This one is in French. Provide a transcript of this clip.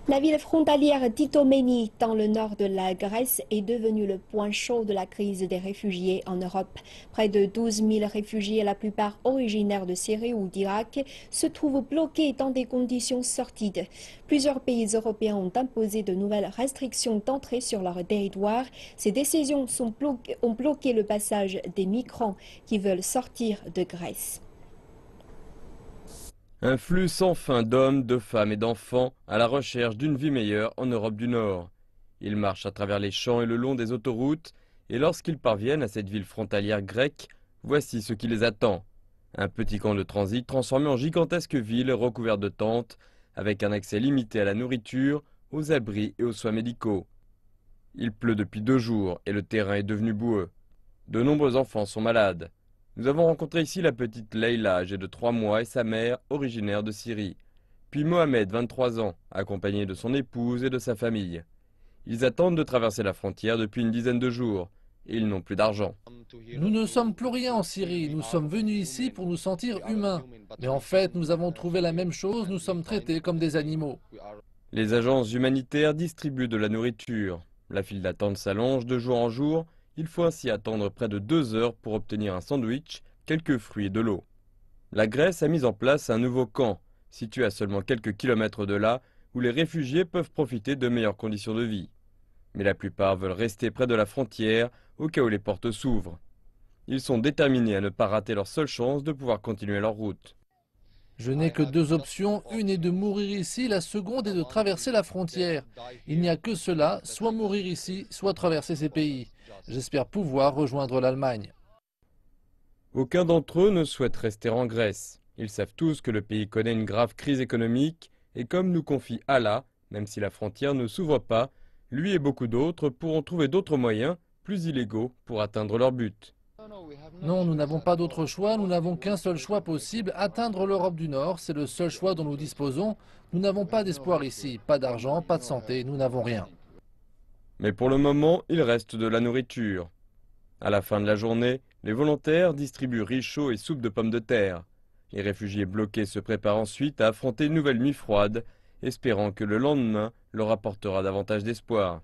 La ville frontalière d'Itoménie, dans le nord de la Grèce, est devenue le point chaud de la crise des réfugiés en Europe. Près de 12 000 réfugiés, la plupart originaires de Syrie ou d'Irak, se trouvent bloqués dans des conditions sordides. Plusieurs pays européens ont imposé de nouvelles restrictions d'entrée sur leur territoire. Ces décisions ont bloqué le passage des migrants qui veulent sortir de Grèce. Un flux sans fin d'hommes, de femmes et d'enfants à la recherche d'une vie meilleure en Europe du Nord. Ils marchent à travers les champs et le long des autoroutes, et lorsqu'ils parviennent à cette ville frontalière grecque, voici ce qui les attend. Un petit camp de transit transformé en gigantesque ville recouverte de tentes, avec un accès limité à la nourriture, aux abris et aux soins médicaux. Il pleut depuis 2 jours et le terrain est devenu boueux. De nombreux enfants sont malades. Nous avons rencontré ici la petite Leïla, âgée de 3 mois, et sa mère, originaire de Syrie. Puis Mohamed, 23 ans, accompagné de son épouse et de sa famille. Ils attendent de traverser la frontière depuis une dizaine de jours, et ils n'ont plus d'argent. Nous ne sommes plus rien en Syrie, nous sommes venus ici pour nous sentir humains. Mais en fait, nous avons trouvé la même chose, nous sommes traités comme des animaux. Les agences humanitaires distribuent de la nourriture. La file d'attente s'allonge de jour en jour. Il faut ainsi attendre près de 2 heures pour obtenir un sandwich, quelques fruits et de l'eau. La Grèce a mis en place un nouveau camp, situé à seulement quelques kilomètres de là, où les réfugiés peuvent profiter de meilleures conditions de vie. Mais la plupart veulent rester près de la frontière, au cas où les portes s'ouvrent. Ils sont déterminés à ne pas rater leur seule chance de pouvoir continuer leur route. Je n'ai que deux options, une est de mourir ici, la seconde est de traverser la frontière. Il n'y a que cela, soit mourir ici, soit traverser ces pays. J'espère pouvoir rejoindre l'Allemagne. Aucun d'entre eux ne souhaite rester en Grèce. Ils savent tous que le pays connaît une grave crise économique, et comme nous confie Allah, même si la frontière ne s'ouvre pas, lui et beaucoup d'autres pourront trouver d'autres moyens, plus illégaux, pour atteindre leur but. Non, nous n'avons pas d'autre choix, nous n'avons qu'un seul choix possible, atteindre l'Europe du Nord, c'est le seul choix dont nous disposons. Nous n'avons pas d'espoir ici, pas d'argent, pas de santé, nous n'avons rien. Mais pour le moment, il reste de la nourriture. À la fin de la journée, les volontaires distribuent riz chaud et soupe de pommes de terre. Les réfugiés bloqués se préparent ensuite à affronter une nouvelle nuit froide, espérant que le lendemain leur apportera davantage d'espoir.